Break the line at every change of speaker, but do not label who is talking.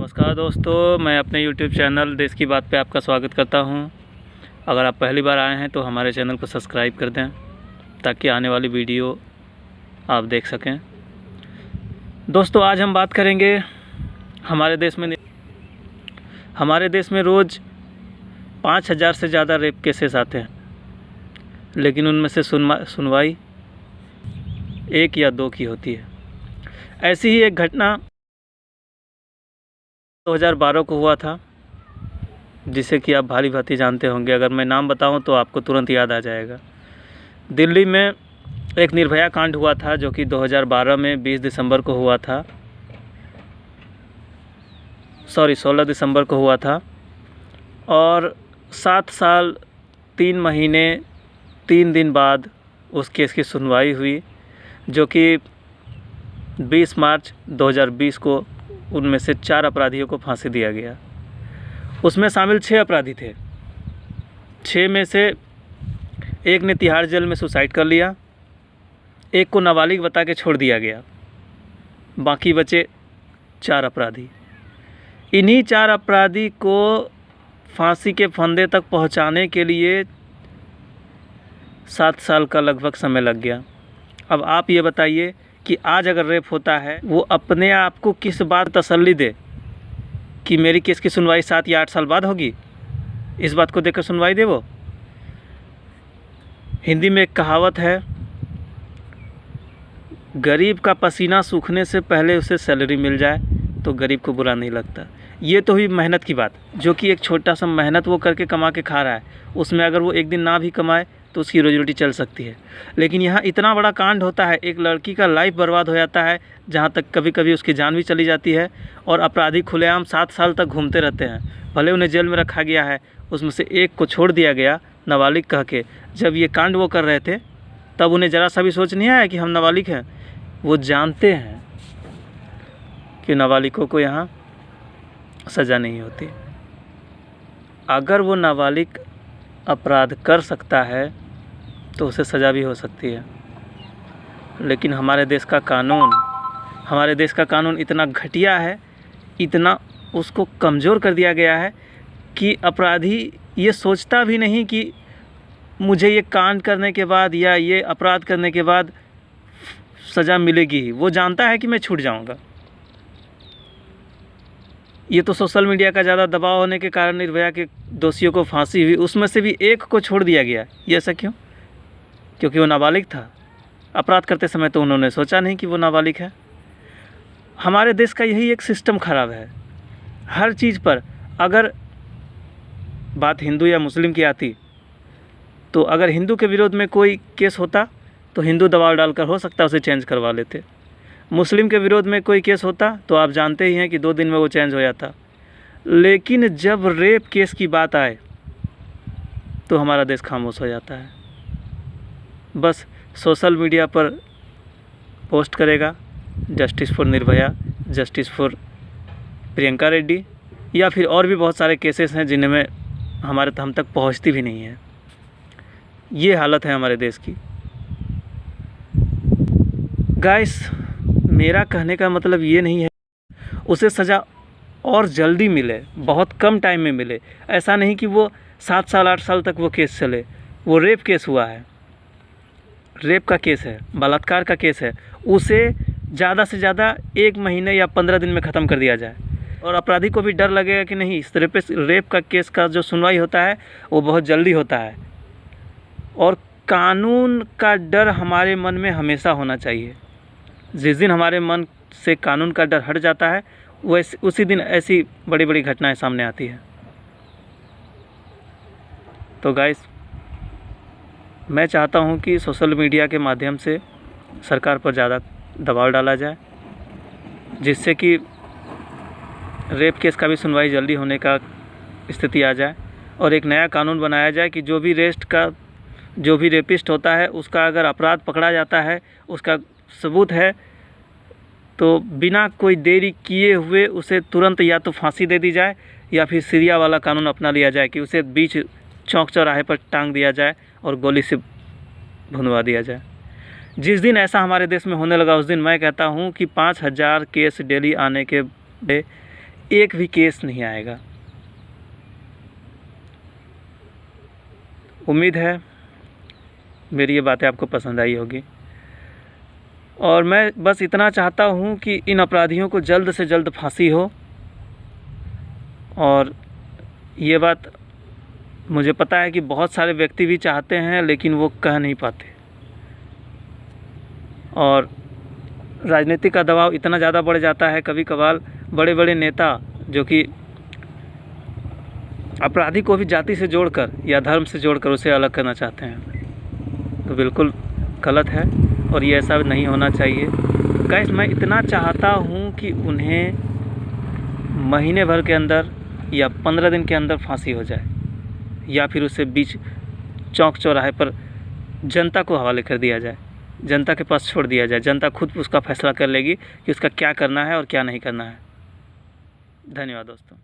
नमस्कार दोस्तों, मैं अपने YouTube चैनल देश की बात पे आपका स्वागत करता हूं। अगर आप पहली बार आए हैं तो हमारे चैनल को सब्सक्राइब कर दें ताकि आने वाली वीडियो आप देख सकें। दोस्तों, आज हम बात करेंगे हमारे देश में रोज़ 5000 से ज़्यादा रेप केसेस आते हैं, लेकिन उनमें से सुनवाई 1 या 2 की होती है। ऐसी ही एक घटना 2012 को हुआ था, जिसे कि आप भाली भांति जानते होंगे। अगर मैं नाम बताऊं तो आपको तुरंत याद आ जाएगा। दिल्ली में एक निर्भया कांड हुआ था, जो कि 2012 में 20 दिसंबर को हुआ था। 16 दिसंबर को हुआ था और 7 साल 3 महीने 3 दिन बाद उस केस की सुनवाई हुई, जो कि 20 मार्च 2020 को उनमें से 4 अपराधियों को फांसी दिया गया। उसमें शामिल 6 अपराधी थे। 6 में से एक ने तिहाड़ जेल में सुसाइड कर लिया, एक को नाबालिग बता के छोड़ दिया गया, बाकी बचे 4 अपराधी। इन्हीं 4 अपराधी को फांसी के फंदे तक पहुंचाने के लिए 7 साल का लगभग समय लग गया। अब आप ये बताइए कि आज अगर रेप होता है, वो अपने आप को किस बात तसल्ली दे कि मेरी केस की सुनवाई 7 या 8 साल बाद होगी। इस बात को देखकर सुनवाई दे वो। हिंदी में एक कहावत है, गरीब का पसीना सूखने से पहले उसे सैलरी मिल जाए तो गरीब को बुरा नहीं लगता। ये तो हुई मेहनत की बात, जो कि एक छोटा सा मेहनत वो करके कमा के खा रहा है। उसमें अगर वो एक दिन ना भी कमाए तो उसकी रोजी रोटी चल सकती है। लेकिन यहाँ इतना बड़ा कांड होता है, एक लड़की का लाइफ बर्बाद हो जाता है, जहाँ तक कभी कभी उसकी जान भी चली जाती है। और अपराधी खुलेआम 7 साल तक घूमते रहते हैं। भले उन्हें जेल में रखा गया है, उसमें से एक को छोड़ दिया गया नाबालिग कह के। जब ये कांड वो कर रहे थे तब उन्हें ज़रा सा भी सोच नहीं आया कि हम नाबालिग हैं। वो जानते हैं कि नाबालिगों को यहाँ सज़ा नहीं होती। अगर वो नाबालिग अपराध कर सकता है तो उसे सज़ा भी हो सकती है। लेकिन हमारे देश का कानून इतना घटिया है, इतना उसको कमज़ोर कर दिया गया है कि अपराधी ये सोचता भी नहीं कि मुझे ये कांड करने के बाद या ये अपराध करने के बाद सज़ा मिलेगी ही। वो जानता है कि मैं छूट जाऊंगा। ये तो सोशल मीडिया का ज़्यादा दबाव होने के कारण निर्भया के दोषियों को फांसी हुई, उसमें से भी एक को छोड़ दिया गया। ये ऐसा क्यों? क्योंकि वो नाबालिग था। अपराध करते समय तो उन्होंने सोचा नहीं कि वो नाबालिग है। हमारे देश का यही एक सिस्टम ख़राब है। हर चीज़ पर अगर बात हिंदू या मुस्लिम की आती तो अगर हिंदू के विरोध में कोई केस होता तो हिंदू दबाव डालकर हो सकता है उसे चेंज करवा लेते। मुस्लिम के विरोध में कोई केस होता तो आप जानते ही हैं कि 2 दिन में वो चेंज हो जाता। लेकिन जब रेप केस की बात आए तो हमारा देश खामोश हो जाता है। बस सोशल मीडिया पर पोस्ट करेगा justice for Nirbhaya, justice for Priyanka Reddy, या फिर और भी बहुत सारे केसेस हैं जिनमें हम तक पहुंचती भी नहीं है। ये हालत है हमारे देश की। गाइस, मेरा कहने का मतलब ये नहीं है उसे सज़ा और जल्दी मिले, बहुत कम टाइम में मिले। ऐसा नहीं कि वो 7 साल 8 साल तक वो केस चले। वो रेप केस हुआ है, रेप का केस है, बलात्कार का केस है, उसे ज़्यादा से ज़्यादा 1 महीने या 15 दिन में ख़त्म कर दिया जाए। और अपराधी को भी डर लगेगा कि नहीं, इस रेप का केस का जो सुनवाई होता है वो बहुत जल्दी होता है। और कानून का डर हमारे मन में हमेशा होना चाहिए। जिस दिन हमारे मन से कानून का डर हट जाता है, उसी दिन ऐसी बड़ी बड़ी घटनाएं सामने आती हैं। तो गाइस, मैं चाहता हूं कि सोशल मीडिया के माध्यम से सरकार पर ज़्यादा दबाव डाला जाए, जिससे कि रेप केस का भी सुनवाई जल्दी होने का स्थिति आ जाए। और एक नया कानून बनाया जाए कि जो भी रेपिस्ट होता है, उसका अगर अपराध पकड़ा जाता है, उसका सबूत है, तो बिना कोई देरी किए हुए उसे तुरंत या तो फांसी दे दी जाए या फिर सीरिया वाला कानून अपना लिया जाए कि उसे बीच चौक चौराहे पर टांग दिया जाए और गोली से भुनवा दिया जाए। जिस दिन ऐसा हमारे देश में होने लगा, उस दिन मैं कहता हूं कि 5000 केस डेली आने के एक भी केस नहीं आएगा। उम्मीद है मेरी ये बातें आपको पसंद आई होगी, और मैं बस इतना चाहता हूँ कि इन अपराधियों को जल्द से जल्द फांसी हो। और ये बात मुझे पता है कि बहुत सारे व्यक्ति भी चाहते हैं, लेकिन वो कह नहीं पाते, और राजनीति का दबाव इतना ज़्यादा बढ़ जाता है कभी कभार। बड़े बड़े नेता जो कि अपराधी को भी जाति से जोड़कर या धर्म से जोड़कर उसे अलग करना चाहते हैं, तो बिल्कुल गलत है और ये ऐसा नहीं होना चाहिए। गाइस, मैं इतना चाहता हूँ कि उन्हें महीने भर के अंदर या 15 दिन के अंदर फांसी हो जाए, या फिर उसे बीच चौक चौराहे पर जनता को हवाले कर दिया जाए, जनता के पास छोड़ दिया जाए। जनता खुद उसका फैसला कर लेगी कि उसका क्या करना है और क्या नहीं करना है। धन्यवाद दोस्तों।